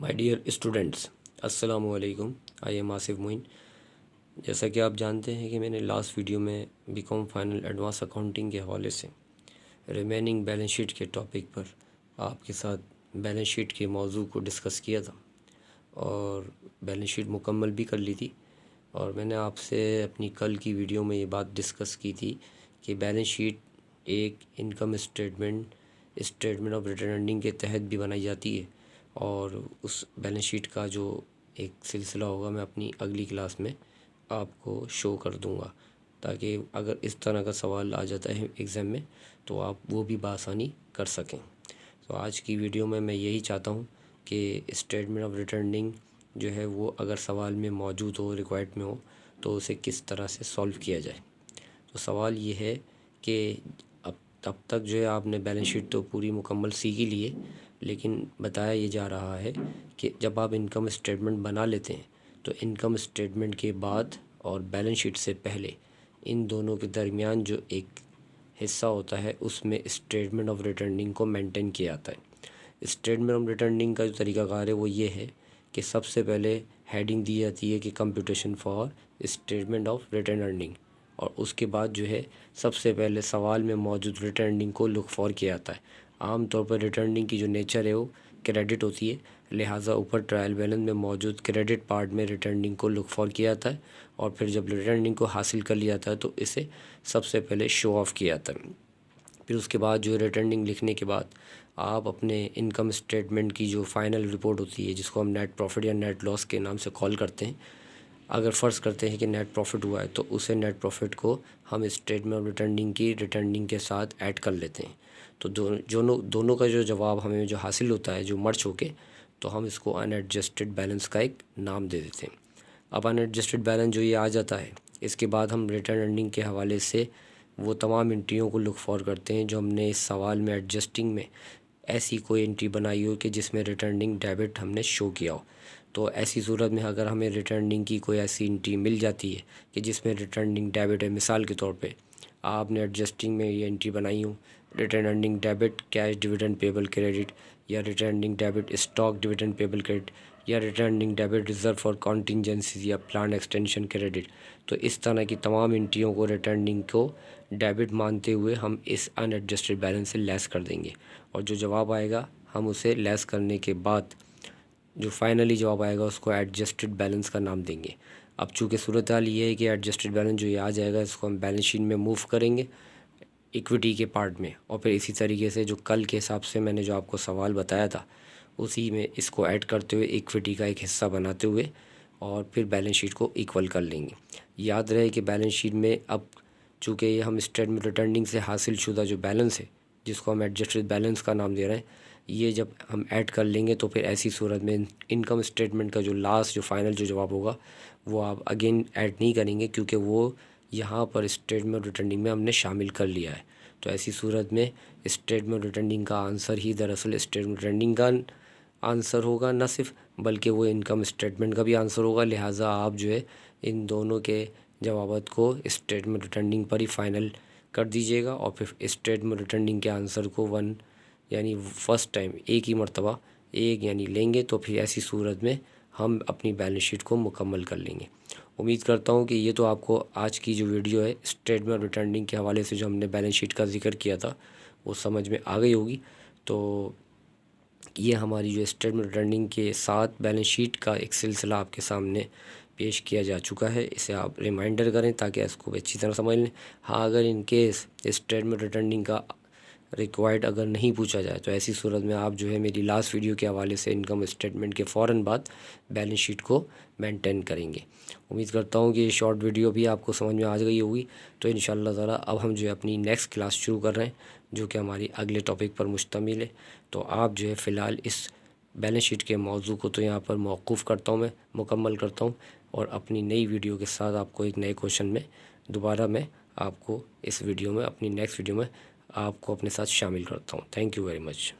My dear students, السلام علیکم۔ I am Asif Moin. جیسا کہ آپ جانتے ہیں کہ میں نے لاسٹ ویڈیو میں B com final advance accounting کے حوالے سے ریمیننگ بیلنس شیٹ کے ٹاپک پر آپ کے ساتھ بیلنس شیٹ کے موضوع کو ڈسکس کیا تھا اور بیلنس شیٹ مکمل بھی کر لی تھی۔ اور میں نے آپ سے اپنی کل کی ویڈیو میں یہ بات ڈسکس کی تھی کہ بیلنس شیٹ ایک income statement of return earning کے تحت بھی بنائی جاتی ہے، اور اس بیلنس شیٹ کا جو ایک سلسلہ ہوگا میں اپنی اگلی کلاس میں آپ کو شو کر دوں گا، تاکہ اگر اس طرح کا سوال آ جاتا ہے ایگزام میں تو آپ وہ بھی بآسانی کر سکیں۔ تو آج کی ویڈیو میں یہی چاہتا ہوں کہ اسٹیٹمنٹ آف ریٹرننگ جو ہے وہ اگر سوال میں موجود ہو، ریکوائرڈ میں ہو، تو اسے کس طرح سے سولو کیا جائے۔ تو سوال یہ ہے کہ اب تک جو ہے آپ نے بیلنس شیٹ تو پوری مکمل سیکھ ہی لی ہے، لیکن بتایا یہ جا رہا ہے کہ جب آپ انکم اسٹیٹمنٹ بنا لیتے ہیں تو انکم اسٹیٹمنٹ کے بعد اور بیلنس شیٹ سے پہلے ان دونوں کے درمیان جو ایک حصہ ہوتا ہے اس میں اسٹیٹمنٹ آف ریٹرننگ کو مینٹین کیا جاتا ہے۔ اسٹیٹمنٹ آف ریٹرننگ کا جو طریقہ کار ہے وہ یہ ہے کہ سب سے پہلے ہیڈنگ دی جاتی ہے کہ computation for statement of return earning, اور اس کے بعد جو ہے سب سے پہلے سوال میں موجود ریٹرن ارننگ کو لک فار کیا جاتا ہے۔ عام طور پر ریٹرن ارننگ کی جو نیچر ہے وہ کریڈٹ ہوتی ہے، لہٰذا اوپر ٹرائل بیلنس میں موجود کریڈٹ پارٹ میں ریٹرن ارننگ کو لک فار کیا جاتا ہے، اور پھر جب ریٹرن ارننگ کو حاصل کر لیا جاتا ہے تو اسے سب سے پہلے شو آف کیا جاتا ہے۔ پھر اس کے بعد جو ریٹرن ارننگ لکھنے کے بعد آپ اپنے انکم اسٹیٹمنٹ کی جو فائنل رپورٹ ہوتی ہے، جس کو ہم نیٹ پروفٹ یا نیٹ لاس کے نام سے کال کرتے ہیں، اگر فرض کرتے ہیں کہ نیٹ پروفٹ ہوا ہے تو اسے نیٹ پروفٹ کو ہم اسٹیٹمنٹ آف ریٹرن ارننگ کی ریٹرن ارننگ کے ساتھ ایڈ کر لیتے ہیں۔ تو دونوں کا جو جواب ہمیں جو حاصل ہوتا ہے، جو مرج ہو کے، تو ہم اس کو ان ایڈجسٹڈ بیلنس کا ایک نام دے دیتے ہیں۔ اب ان ایڈجسٹڈ بیلنس جو یہ آ جاتا ہے، اس کے بعد ہم ریٹرن ارننگ کے حوالے سے وہ تمام انٹریوں کو لک فار کرتے ہیں جو ہم نے اس سوال میں ایڈجسٹنگ میں ایسی کوئی انٹری بنائی ہو کہ جس میں ریٹرن ارننگ ڈیبٹ ہم نے شو کیا ہو۔ تو ایسی صورت میں اگر ہمیں ریٹرن ارننگ کی کوئی ایسی انٹری مل جاتی ہے کہ جس میں ریٹرن ارننگ ڈیبٹ ہے، مثال کے طور پہ آپ نے ایڈجسٹنگ میں یہ انٹری بنائی ہوں، retained earning debit cash dividend payable credit, یا retained earning debit stock dividend payable credit, یا retained earning debit reserve for contingencies یا پلان ایکسٹینشن کریڈٹ، تو اس طرح کی تمام انٹریوں کو ریٹرن ارننگ کو ڈیبٹ مانتے ہوئے ہم اس ان ایڈجسٹڈ بیلنس سے لیس کر دیں گے، اور جو جواب آئے گا ہم اسے لیس کرنے کے بعد جو فائنلی جواب آئے گا اس کو ایڈجسٹڈ بیلنس کا نام دیں گے۔ اب چونکہ صورتحال یہ ہے کہ ایڈجسٹڈ بیلنس جو یہ آ جائے گا اس کو ہم بیلنس شیٹ میں موو کریں گے ایکویٹی کے پارٹ میں، اور پھر اسی طریقے سے جو کل کے حساب سے میں نے جو آپ کو سوال بتایا تھا اسی میں اس کو ایڈ کرتے ہوئے ایکویٹی کا ایک حصہ بناتے ہوئے اور پھر بیلنس شیٹ کو ایکول کر لیں گے۔ یاد رہے کہ بیلنس شیٹ میں اب چونکہ یہ ہم اسٹیٹمنٹ ریٹرننگ سے حاصل شدہ جو بیلنس ہے، جس کو ہم ایڈجسٹڈ بیلنس کا نام دے رہے ہیں، یہ جب ہم ایڈ کر لیں گے تو پھر ایسی صورت میں انکم اسٹیٹمنٹ کا جو لاسٹ جو فائنل جو جواب ہوگا وہ آپ اگین ایڈ نہیں کریں گے، کیونکہ وہ یہاں پر اسٹیٹمنٹ ریٹرننگ میں ہم نے شامل کر لیا ہے۔ تو ایسی صورت میں اسٹیٹمنٹ ریٹرننگ کا آنسر ہی دراصل اسٹیٹمنٹ ریٹرننگ کا آنسر ہوگا، نہ صرف بلکہ وہ انکم اسٹیٹمنٹ کا بھی آنسر ہوگا، لہٰذا آپ جو ہے ان دونوں کے جوابات کو اسٹیٹمنٹ ریٹرننگ پر ہی فائنل کر دیجیے گا، اور پھر اسٹیٹمنٹ ریٹرننگ کے آنسر کو یعنی فرسٹ ٹائم ایک ہی مرتبہ یعنی لیں گے، تو پھر ایسی صورت میں ہم اپنی بیلنس شیٹ کو مکمل کر لیں گے۔ امید کرتا ہوں کہ یہ تو آپ کو آج کی جو ویڈیو ہے اسٹیٹمنٹ ریٹرننگ کے حوالے سے جو ہم نے بیلنس شیٹ کا ذکر کیا تھا وہ سمجھ میں آ گئی ہوگی۔ تو یہ ہماری جو اسٹیٹمنٹ ریٹرننگ کے ساتھ بیلنس شیٹ کا ایک سلسلہ آپ کے سامنے پیش کیا جا چکا ہے، اسے آپ ریمائنڈر کریں تاکہ اس کو اچھی طرح سمجھ لیں۔ ہاں، اگر ان کیس اسٹیٹمنٹ ریٹرننگ کا ریکوائرڈ اگر نہیں پوچھا جائے تو ایسی صورت میں آپ جو ہے میری لاسٹ ویڈیو کے حوالے سے انکم اسٹیٹمنٹ کے فوراً بعد بیلنس شیٹ کو مینٹین کریں گے۔ امید کرتا ہوں کہ یہ شارٹ ویڈیو بھی آپ کو سمجھ میں آ گئی ہوگی۔ تو انشاءاللہ تعالیٰ اب ہم جو ہے اپنی نیکسٹ کلاس شروع کر رہے ہیں جو کہ ہماری اگلے ٹاپک پر مشتمل ہے۔ تو آپ جو ہے فی الحال اس بیلنس شیٹ کے موضوع کو تو یہاں پر موقوف کرتا ہوں، میں مکمل کرتا ہوں، اور اپنی نئی ویڈیو کے ساتھ آپ کو ایک نئے کوشچن میں دوبارہ میں آپ کو اس ویڈیو میں اپنی نیکسٹ ویڈیو میں آپ کو اپنے ساتھ شامل کرتا ہوں۔ Thank you very much.